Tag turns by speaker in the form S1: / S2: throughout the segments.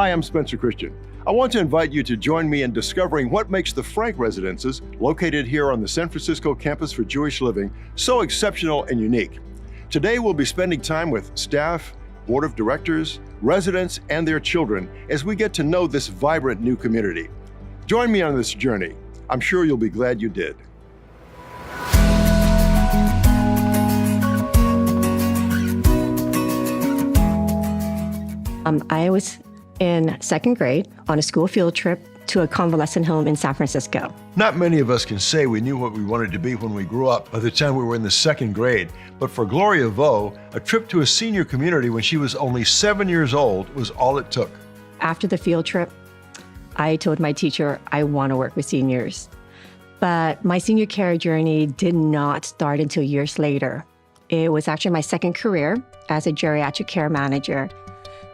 S1: Hi, I'm Spencer Christian. I want to invite you to join me in discovering what makes the Frank Residences, located here on the San Francisco campus for Jewish living, so exceptional and unique. Today, we'll be spending time with staff, board of directors, residents, and their children as we get to know this vibrant new community. Join me on this journey. I'm sure you'll be glad you did.
S2: I was in second grade on a school field trip to a convalescent home in San Francisco.
S1: Not many of us can say we knew what we wanted to be when we grew up by the time we were in the second grade. But for Gloria Vo, a trip to a senior community when she was only 7 years old was all it took.
S2: After the field trip, I told my teacher I want to work with seniors. But my senior care journey did not start until years later. It was actually my second career as a geriatric care manager.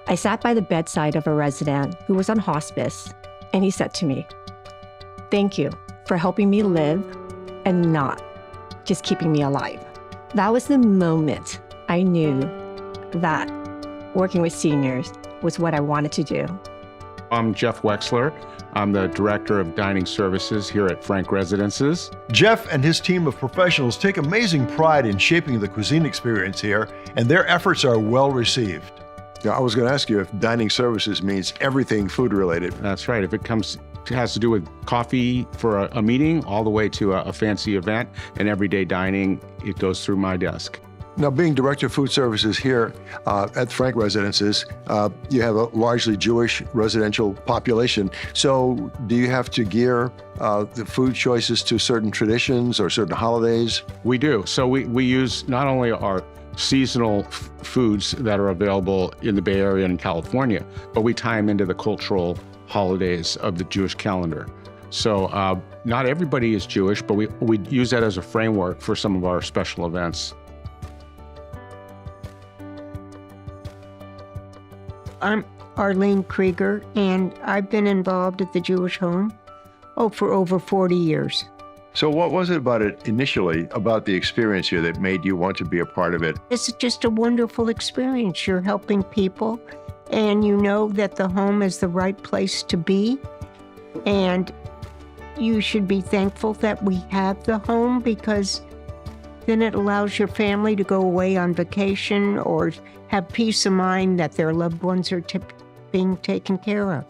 S2: I sat by the bedside of a resident who was on hospice, and he said to me, "Thank you for helping me live and not just keeping me alive." That was the moment I knew that working with seniors was what I wanted to do.
S3: I'm Jeff Wexler. I'm the Director of Dining Services here at Frank Residences.
S1: Jeff and his team of professionals take amazing pride in shaping the cuisine experience here, and their efforts are well received. Now, I was going to ask you if dining services means everything food related.
S3: That's right. If it has to do with coffee for a meeting, all the way to a fancy event and everyday dining, it goes through my desk.
S1: Now, being Director of Food Services here at Frank Residences, you have a largely Jewish residential population. So do you have to gear the food choices to certain traditions or certain holidays?
S3: We do. So we use not only our seasonal foods that are available in the Bay Area and in California, but we tie them into the cultural holidays of the Jewish calendar. So not everybody is Jewish, but we use that as a framework for some of our special events.
S4: I'm Arlene Krieger, and I've been involved at the Jewish Home for over 40 years.
S1: So what was it about it initially, about the experience here, that made you want to be a part of it?
S4: It's just a wonderful experience. You're helping people, and you know that the home is the right place to be. And you should be thankful that we have the home, because then it allows your family to go away on vacation or have peace of mind that their loved ones are being taken care of.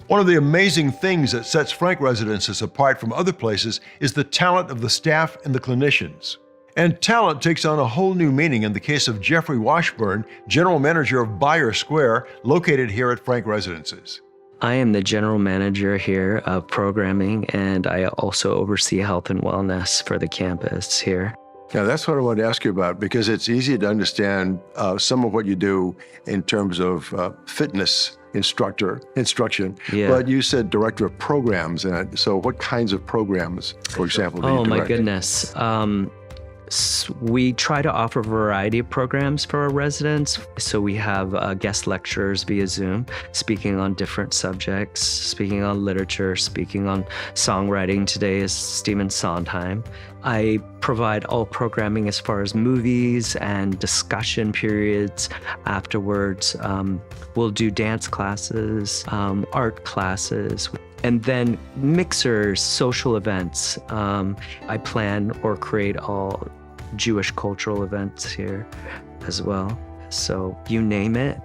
S1: One of the amazing things that sets Frank Residences apart from other places is the talent of the staff and the clinicians. And talent takes on a whole new meaning in the case of Jeffrey Washburn, General Manager of Buyer Square, located here at Frank Residences.
S5: I am the general manager here of programming, and I also oversee health and wellness for the campus here.
S1: Now, that's what I wanted to ask you about, because it's easy to understand some of what you do in terms of fitness instruction.
S5: Yeah.
S1: But you said director of programs. And so what kinds of programs, for example, do you direct?
S5: Oh, my goodness. We try to offer a variety of programs for our residents. So we have guest lectures via Zoom, speaking on different subjects, speaking on literature, speaking on songwriting. Today is Stephen Sondheim. I provide all programming as far as movies and discussion periods afterwards. We'll do dance classes, art classes, and then mixers, social events. I plan or create all Jewish cultural events here as well. So you name it,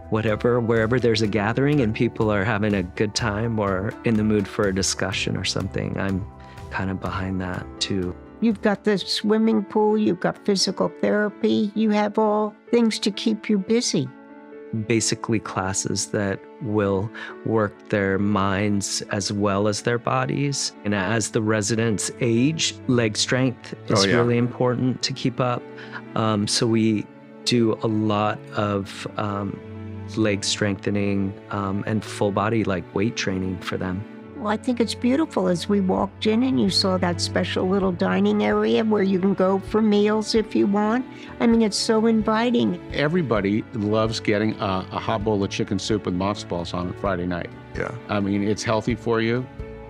S5: wherever there's a gathering and people are having a good time or in the mood for a discussion or something, I'm kind of behind that too.
S4: You've got the swimming pool, you've got physical therapy, you have all things to keep you busy.
S5: Basically classes that will work their minds as well as their bodies. And as the residents age, leg strength is really important to keep up. So we do a lot of leg strengthening and full body, like weight training for them.
S4: Well, I think it's beautiful as we walked in and you saw that special little dining area where you can go for meals if you want. I mean, it's so inviting.
S3: Everybody loves getting a hot bowl of chicken soup with matzo balls on Friday night.
S1: Yeah.
S3: I mean, it's healthy for you.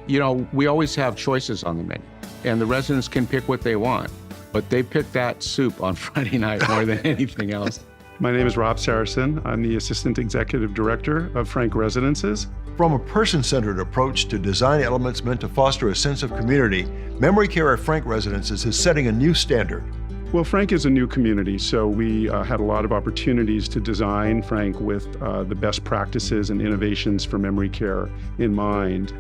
S3: You know, we always have choices on the menu, and the residents can pick what they want, but they pick that soup on Friday night more than anything else.
S6: My name is Rob Saracen. I'm the Assistant Executive Director of Frank Residences.
S1: From a person-centered approach to design elements meant to foster a sense of community, memory care at Frank Residences is setting a new standard.
S6: Well, Frank is a new community, so we had a lot of opportunities to design Frank with the best practices and innovations for memory care in mind.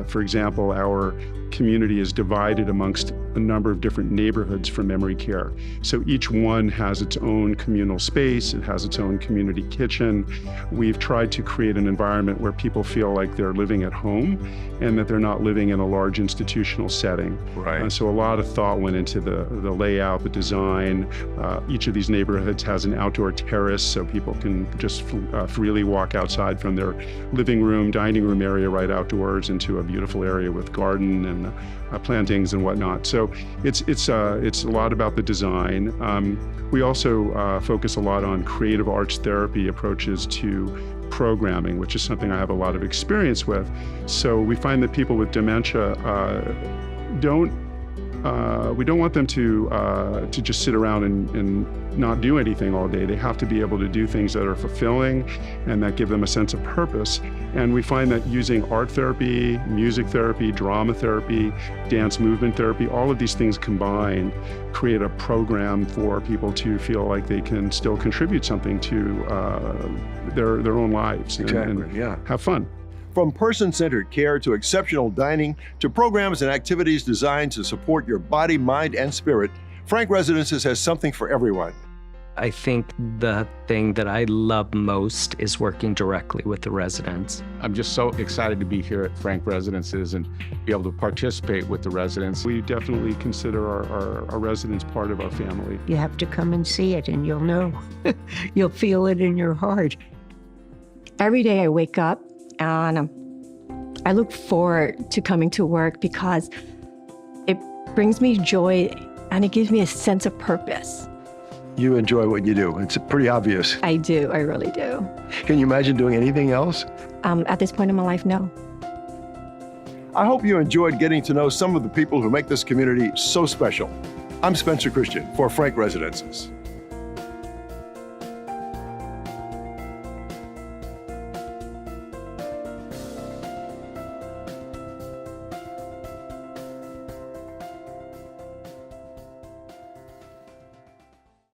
S6: For example, our community is divided amongst a number of different neighborhoods for memory care. So each one has its own communal space, it has its own community kitchen. We've tried to create an environment where people feel like they're living at home and that they're not living in a large institutional setting.
S1: Right.
S6: So a lot of thought went into the layout, the design. Each of these neighborhoods has an outdoor terrace so people can just freely walk outside from their living room, dining room area right outdoors into a beautiful area with garden and plantings and whatnot. So it's a lot about the design. We also focus a lot on creative arts therapy approaches to programming, which is something I have a lot of experience with. So we find that people with dementia we don't want them to just sit around and not do anything all day. They have to be able to do things that are fulfilling and that give them a sense of purpose. And we find that using art therapy, music therapy, drama therapy, dance movement therapy, all of these things combined create a program for people to feel like they can still contribute something to their own lives and have fun.
S1: From person-centered care to exceptional dining to programs and activities designed to support your body, mind, and spirit, Frank Residences has something for everyone.
S5: I think the thing that I love most is working directly with the residents.
S3: I'm just so excited to be here at Frank Residences and be able to participate with the residents.
S6: We definitely consider our residents part of our family.
S4: You have to come and see it and you'll know. You'll feel it in your heart.
S2: Every day I wake up and I look forward to coming to work because it brings me joy and it gives me a sense of purpose.
S1: You enjoy what you do. It's pretty obvious.
S2: I do, I really do.
S1: Can you imagine doing anything else?
S2: At this point in my life, no.
S1: I hope you enjoyed getting to know some of the people who make this community so special. I'm Spencer Christian for Frank Residences.